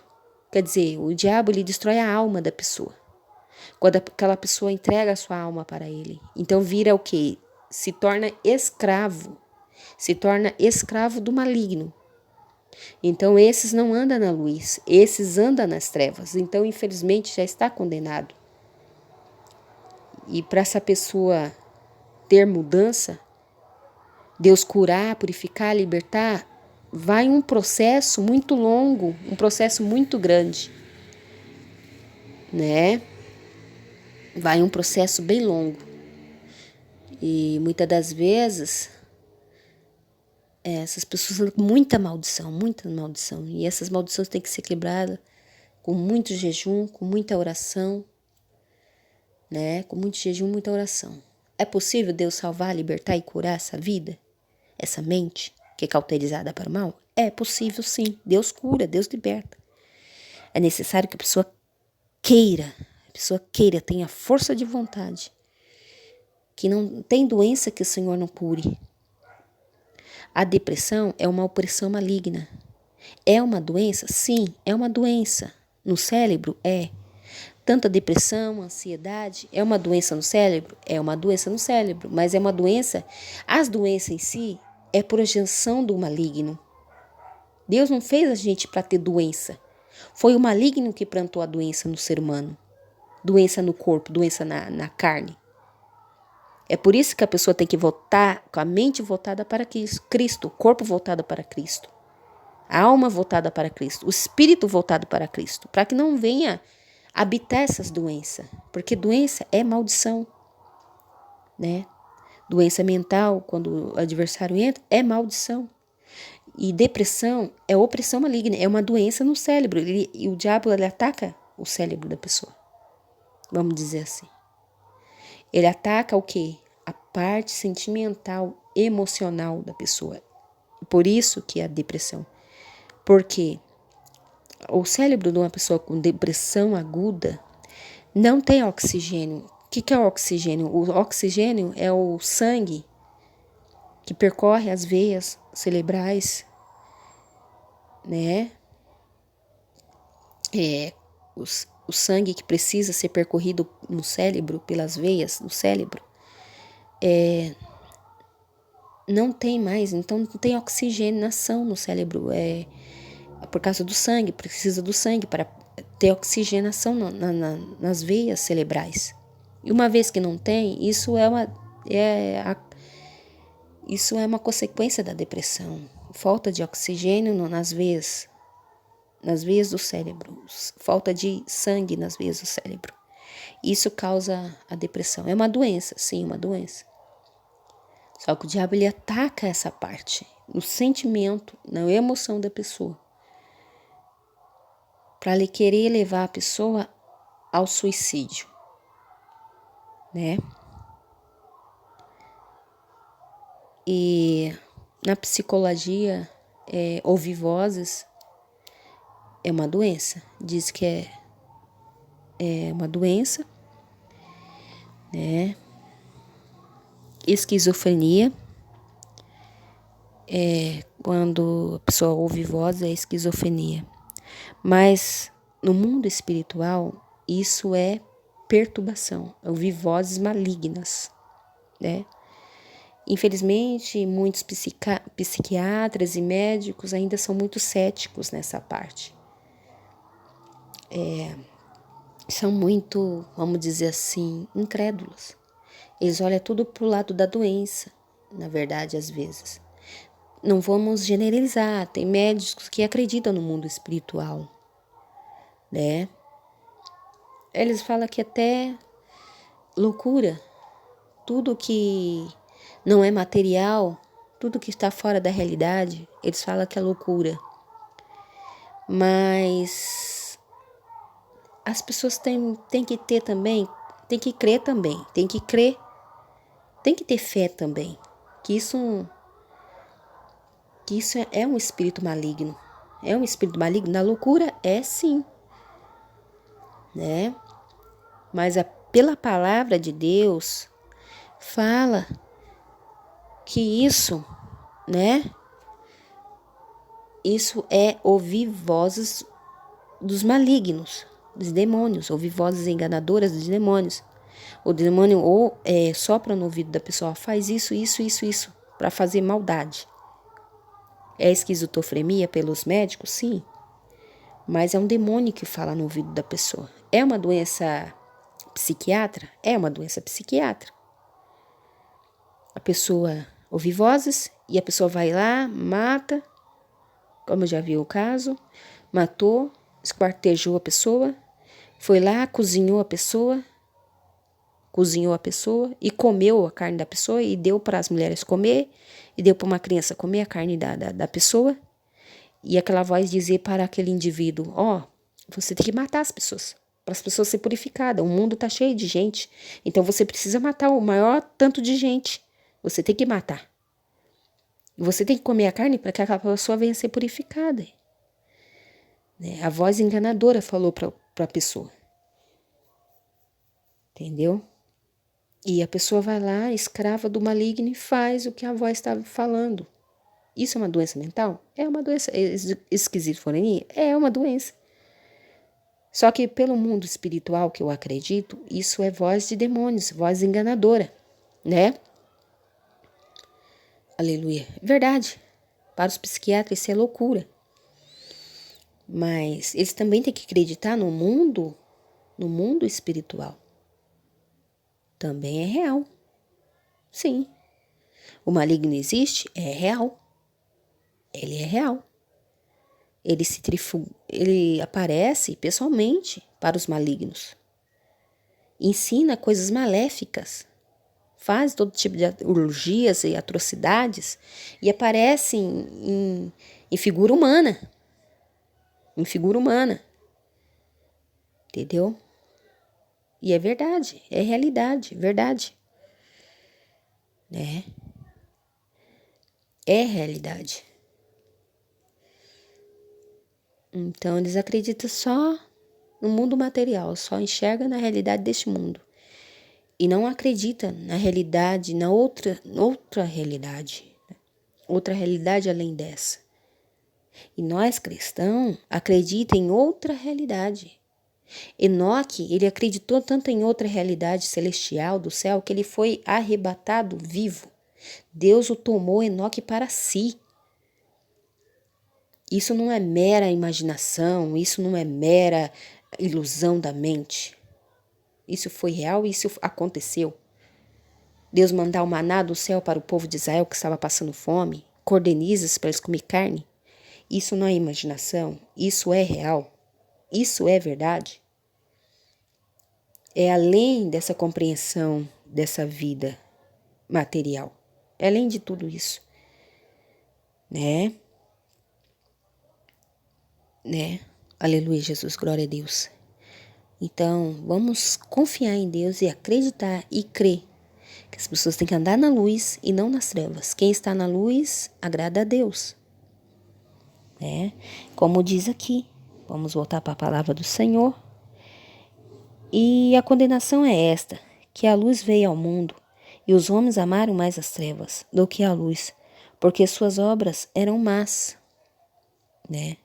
Quer dizer, o diabo ele destrói a alma da pessoa. Quando aquela pessoa entrega a sua alma para ele. Então vira o quê? Se torna escravo do maligno. Então esses não andam na luz, esses andam nas trevas. Então infelizmente já está condenado. E para essa pessoa ter mudança, Deus curar, purificar, libertar, vai um processo muito longo, um processo muito grande, né? Vai um processo bem longo. E muitas das vezes essas pessoas andam com muita maldição. E essas maldições têm que ser quebradas com muito jejum, com muita oração, né? Com muito jejum, muita oração. É possível Deus salvar, libertar e curar essa vida? Essa mente que é cauterizada para o mal? É possível sim. Deus cura, Deus liberta. É necessário que a pessoa queira, tenha força de vontade. Que não tem doença que o Senhor não cure. A depressão é uma opressão maligna. É uma doença? Sim, é uma doença. No cérebro? É. Tanto a depressão, a ansiedade, é uma doença no cérebro? É uma doença no cérebro, mas é uma doença... As doenças em si é projeção do maligno. Deus não fez a gente para ter doença. Foi o maligno que plantou a doença no ser humano. Doença no corpo, doença na carne. É por isso que a pessoa tem que voltar com a mente voltada para Cristo, o corpo voltado para Cristo, a alma voltada para Cristo, o espírito voltado para Cristo, para que não venha habitar essas doenças, porque doença é maldição, né? Doença mental, quando o adversário entra, é maldição. E depressão é opressão maligna, é uma doença no cérebro. E o diabo ele ataca o cérebro da pessoa, vamos dizer assim. Ele ataca o quê? A parte sentimental, emocional da pessoa. Por isso que é a depressão. Porque o cérebro de uma pessoa com depressão aguda não tem oxigênio. O que é o oxigênio? O oxigênio é o sangue que percorre as veias cerebrais, né? O sangue que precisa ser percorrido no cérebro, pelas veias do cérebro, não tem mais, então não tem oxigenação no cérebro, por causa do sangue, precisa do sangue para ter oxigenação nas veias cerebrais. E uma vez que não tem, isso é uma consequência da depressão, falta de oxigênio nas veias do cérebro, falta de sangue nas veias do cérebro. Isso causa a depressão. É uma doença, sim, uma doença. Só que o diabo ele ataca essa parte, no sentimento, na emoção da pessoa, para ele querer levar a pessoa ao suicídio, né? E na psicologia, ouvir vozes é uma doença. Diz que é uma doença, né? Esquizofrenia, quando a pessoa ouve voz, é esquizofrenia. Mas no mundo espiritual, isso é perturbação, é ouvir vozes malignas, né? Infelizmente, muitos psiquiatras e médicos ainda são muito céticos nessa parte. São muito, vamos dizer assim, incrédulos. Eles olham tudo pro lado da doença, na verdade, às vezes. Não vamos generalizar, tem médicos que acreditam no mundo espiritual, né? Eles falam que até loucura, tudo que não é material, tudo que está fora da realidade, eles falam que é loucura. Mas as pessoas têm que ter também, têm que crer também, têm que crer, tem que ter fé também, que isso é um espírito maligno. É um espírito maligno? Na loucura é sim, né? Mas pela palavra de Deus fala que isso, né? Isso é ouvir vozes dos malignos, dos demônios, ouvir vozes enganadoras dos demônios. O demônio sopra no ouvido da pessoa, faz isso, para fazer maldade. É esquizofrenia pelos médicos? Sim. Mas é um demônio que fala no ouvido da pessoa. É uma doença psiquiatra? É uma doença psiquiatra. A pessoa ouve vozes e a pessoa vai lá, mata, como eu já vi o caso, matou, esquartejou a pessoa, foi lá, cozinhou a pessoa e comeu a carne da pessoa e deu para as mulheres comer e deu para uma criança comer a carne da pessoa. E aquela voz dizer para aquele indivíduo, você tem que matar as pessoas, para as pessoas serem purificadas. O mundo está cheio de gente, então você precisa matar o maior tanto de gente. Você tem que matar. Você tem que comer a carne para que aquela pessoa venha ser purificada. Né? A voz enganadora falou para a pessoa. Entendeu? E a pessoa vai lá, escrava do maligno, e faz o que a voz estava falando. Isso é uma doença mental? É uma doença. Esquizofrenia? É uma doença. Só que pelo mundo espiritual que eu acredito, isso é voz de demônios, voz enganadora, né? Aleluia. Verdade. Para os psiquiatras isso é loucura. Mas eles também têm que acreditar no mundo espiritual. Também é real. Sim. O maligno existe? É real. Ele é real. Ele aparece pessoalmente para os malignos. Ensina coisas maléficas. Faz todo tipo de orgias e atrocidades e aparece em figura humana. Em figura humana. Entendeu? E é verdade, é realidade, verdade. Né? É realidade. Então eles acreditam só no mundo material, só enxergam na realidade deste mundo. E não acredita na realidade, na outra realidade. Outra realidade além dessa. E nós, cristãos, acreditamos em outra realidade. Enoque, ele acreditou tanto em outra realidade celestial do céu que ele foi arrebatado vivo. Deus o tomou, Enoque, para si. Isso não é mera imaginação, isso não é mera ilusão da mente. Isso foi real e isso aconteceu. Deus mandar o maná do céu para o povo de Israel que estava passando fome, cordonizas para eles comer carne. Isso não é imaginação, isso é real, isso é verdade. É além dessa compreensão dessa vida material, é além de tudo isso, né? Aleluia, Jesus, glória a Deus. Então, vamos confiar em Deus e acreditar e crer que as pessoas têm que andar na luz e não nas trevas. Quem está na luz agrada a Deus. Como diz aqui, vamos voltar para a palavra do Senhor. E a condenação é esta, que a luz veio ao mundo, e os homens amaram mais as trevas do que a luz, porque suas obras eram más. O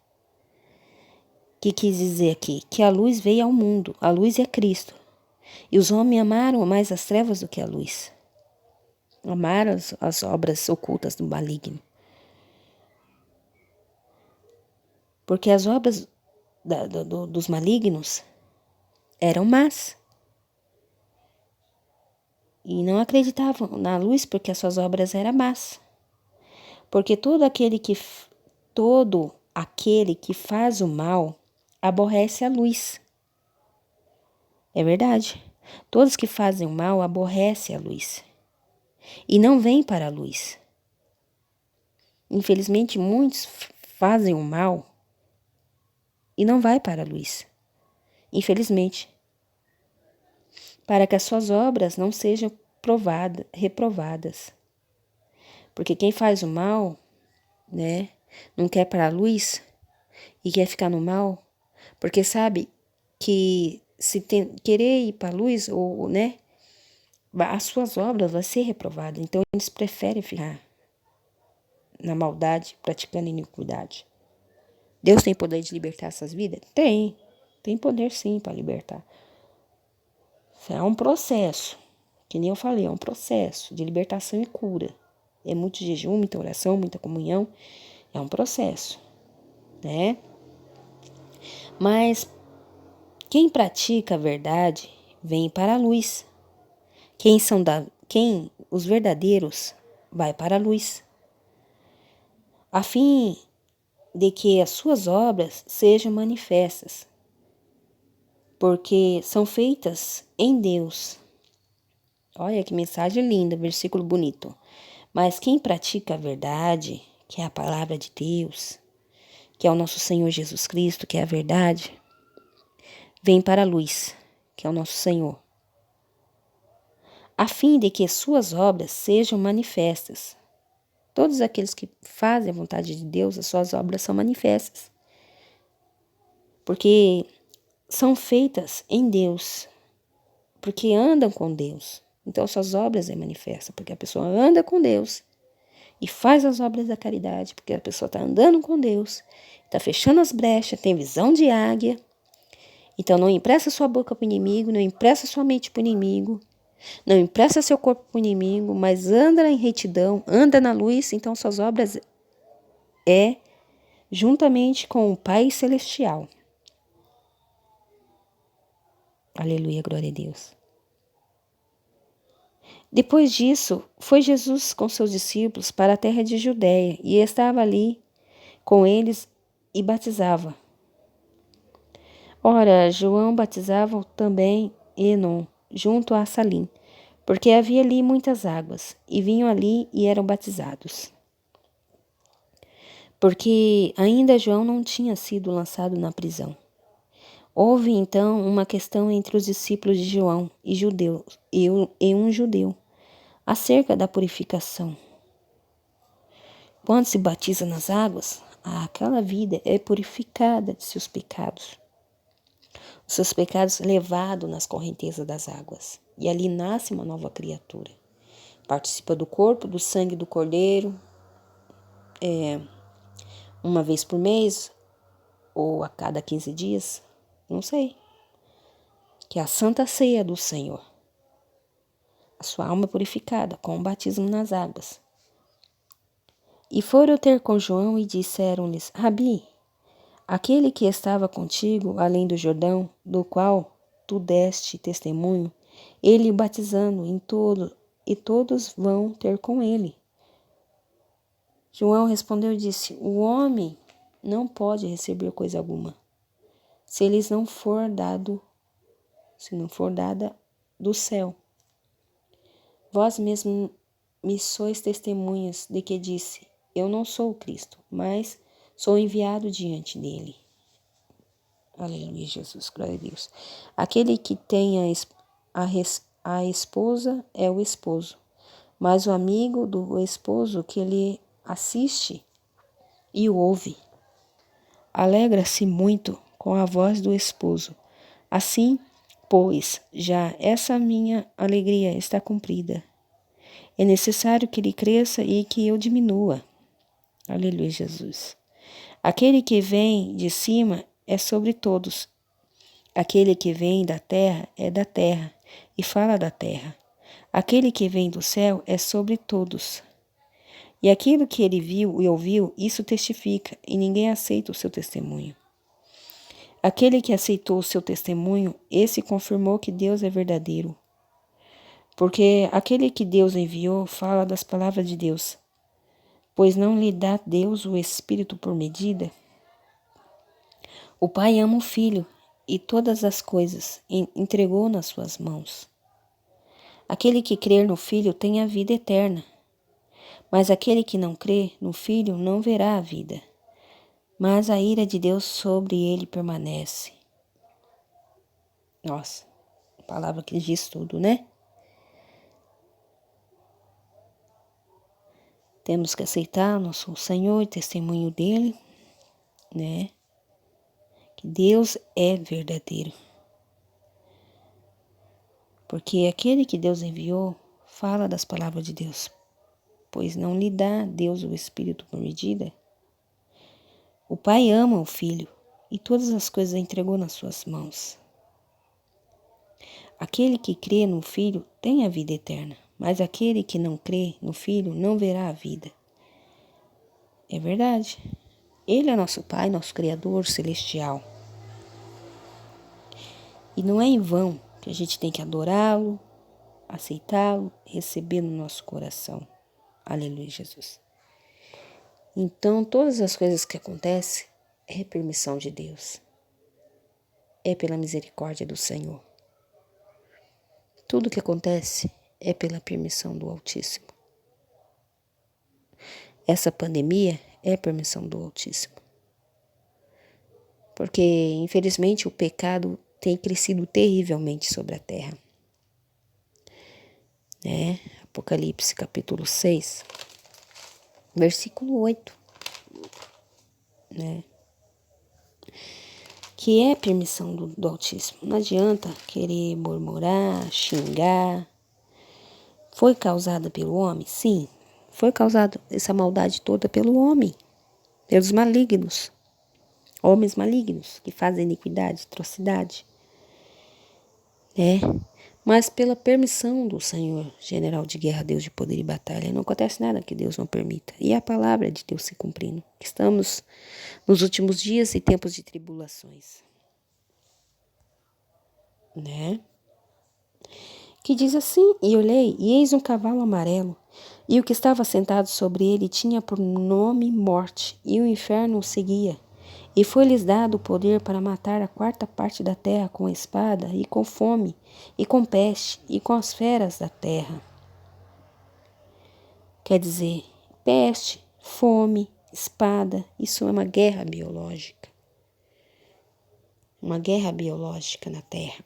que quis dizer aqui? Que a luz veio ao mundo, a luz é Cristo, e os homens amaram mais as trevas do que a luz. Amar as obras ocultas do maligno. Porque as obras dos malignos eram más. E não acreditavam na luz porque as suas obras eram más. Porque todo aquele que faz o mal aborrece a luz. É verdade. Todos que fazem o mal aborrecem a luz. E não vêm para a luz. Infelizmente, muitos fazem o mal e não vai para a luz. Infelizmente. Para que as suas obras não sejam reprovadas. Porque quem faz o mal, né, não quer para a luz e quer ficar no mal, porque sabe que se querer ir para a luz, ou, né, as suas obras vão ser reprovadas. Então, eles preferem ficar na maldade, praticando iniquidade. Deus tem poder de libertar essas vidas? Tem. Tem poder sim para libertar. É um processo, que nem eu falei, é um processo de libertação e cura. É muito jejum, muita oração, muita comunhão. É um processo, né? Mas quem pratica a verdade vem para a luz. Os verdadeiros vai para a luz, a fim de que as suas obras sejam manifestas, porque são feitas em Deus. Olha que mensagem linda, versículo bonito. Mas quem pratica a verdade, que é a palavra de Deus, que é o nosso Senhor Jesus Cristo, que é a verdade, vem para a luz, que é o nosso Senhor, a fim de que suas obras sejam manifestas. Todos aqueles que fazem a vontade de Deus, as suas obras são manifestas. Porque são feitas em Deus, porque andam com Deus. Então, suas obras é manifesta, porque a pessoa anda com Deus e faz as obras da caridade, porque a pessoa está andando com Deus, está fechando as brechas, tem visão de águia. Então, não empresta sua boca para o inimigo, não empresta sua mente para o inimigo, não empresta seu corpo para o inimigo, mas anda em retidão, anda na luz. Então, suas obras é juntamente com o Pai Celestial. Aleluia, glória a Deus. Depois disso, foi Jesus com seus discípulos para a terra de Judéia e estava ali com eles e batizava. Ora, João batizava também Enom, junto a Salim, porque havia ali muitas águas, e vinham ali e eram batizados. Porque ainda João não tinha sido lançado na prisão. Houve então uma questão entre os discípulos de João e um judeu, acerca da purificação. Quando se batiza nas águas, aquela vida é purificada de seus pecados. Os seus pecados levados nas correntezas das águas. E ali nasce uma nova criatura. Participa do corpo, do sangue do Cordeiro, uma vez por mês, ou a cada 15 dias, não sei. Que é a Santa Ceia do Senhor. A sua alma é purificada com o batismo nas águas. E foram ter com João e disseram-lhes: Rabi, aquele que estava contigo além do Jordão, do qual tu deste testemunho, ele batizando e todos vão ter com ele. João respondeu e disse: O homem não pode receber coisa alguma, se não for dada do céu. Vós mesmos me sois testemunhas de que disse: Eu não sou o Cristo, mas sou enviado diante dele. Aleluia, Jesus, glória a Deus. Aquele que tem a esposa é o esposo, mas o amigo do esposo que lhe assiste e o ouve, alegra-se muito com a voz do esposo. Assim, pois, já essa minha alegria está cumprida. É necessário que ele cresça e que eu diminua. Aleluia, Jesus. Aquele que vem de cima é sobre todos. Aquele que vem da terra é da terra e fala da terra. Aquele que vem do céu é sobre todos. E aquilo que ele viu e ouviu, isso testifica, e ninguém aceita o seu testemunho. Aquele que aceitou o seu testemunho, esse confirmou que Deus é verdadeiro. Porque aquele que Deus enviou fala das palavras de Deus, pois não lhe dá Deus o Espírito por medida. O Pai ama o Filho e todas as coisas entregou nas suas mãos. Aquele que crer no Filho tem a vida eterna, mas aquele que não crê no Filho não verá a vida, mas a ira de Deus sobre ele permanece. Nossa, palavra que diz tudo, né? Temos que aceitar nosso Senhor e testemunho dele, né? Que Deus é verdadeiro. Porque aquele que Deus enviou fala das palavras de Deus, pois não lhe dá Deus o Espírito por medida. O Pai ama o Filho e todas as coisas entregou nas suas mãos. Aquele que crê no Filho tem a vida eterna, mas aquele que não crê no Filho não verá a vida. É verdade. Ele é nosso Pai, nosso Criador celestial. E não é em vão que a gente tem que adorá-lo, aceitá-lo, receber no nosso coração. Aleluia, Jesus. Então, todas as coisas que acontecem é permissão de Deus. É pela misericórdia do Senhor. Tudo que acontece é pela permissão do Altíssimo. Essa pandemia é permissão do Altíssimo. Porque, infelizmente, o pecado tem crescido terrivelmente sobre a terra. Né? Apocalipse capítulo 6, versículo 8. Né? Que é permissão do Altíssimo. Não adianta querer murmurar, xingar. Foi causada pelo homem? Sim, foi causada essa maldade toda pelo homem, pelos malignos. Homens malignos que fazem iniquidade, atrocidade. Mas pela permissão do Senhor, general de guerra, Deus de poder e batalha, não acontece nada que Deus não permita. E é a palavra de Deus se cumprindo. Estamos nos últimos dias e tempos de tribulações. Né? Que diz assim: E olhei, e eis um cavalo amarelo, e o que estava sentado sobre ele tinha por nome Morte, e o inferno o seguia. E foi-lhes dado o poder para matar a quarta parte da terra com a espada, e com fome, e com peste, e com as feras da terra. Quer dizer, peste, fome, espada, isso é uma guerra biológica. Uma guerra biológica na terra.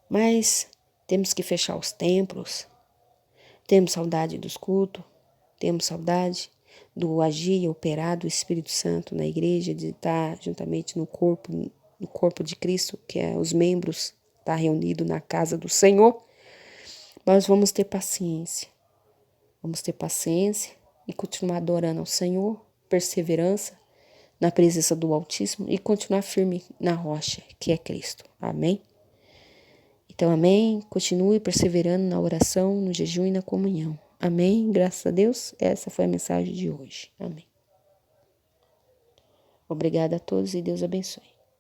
Mas temos que fechar os templos, temos saudade dos cultos, temos saudade do agir e operar do Espírito Santo na igreja, de estar juntamente no corpo de Cristo, que é os membros, estar reunido na casa do Senhor. Mas vamos ter paciência. Vamos ter paciência e continuar adorando ao Senhor, perseverança na presença do Altíssimo e continuar firme na rocha, que é Cristo. Amém? Então, amém. Continue perseverando na oração, no jejum e na comunhão. Amém. Graças a Deus, essa foi a mensagem de hoje. Amém. Obrigada a todos e Deus abençoe.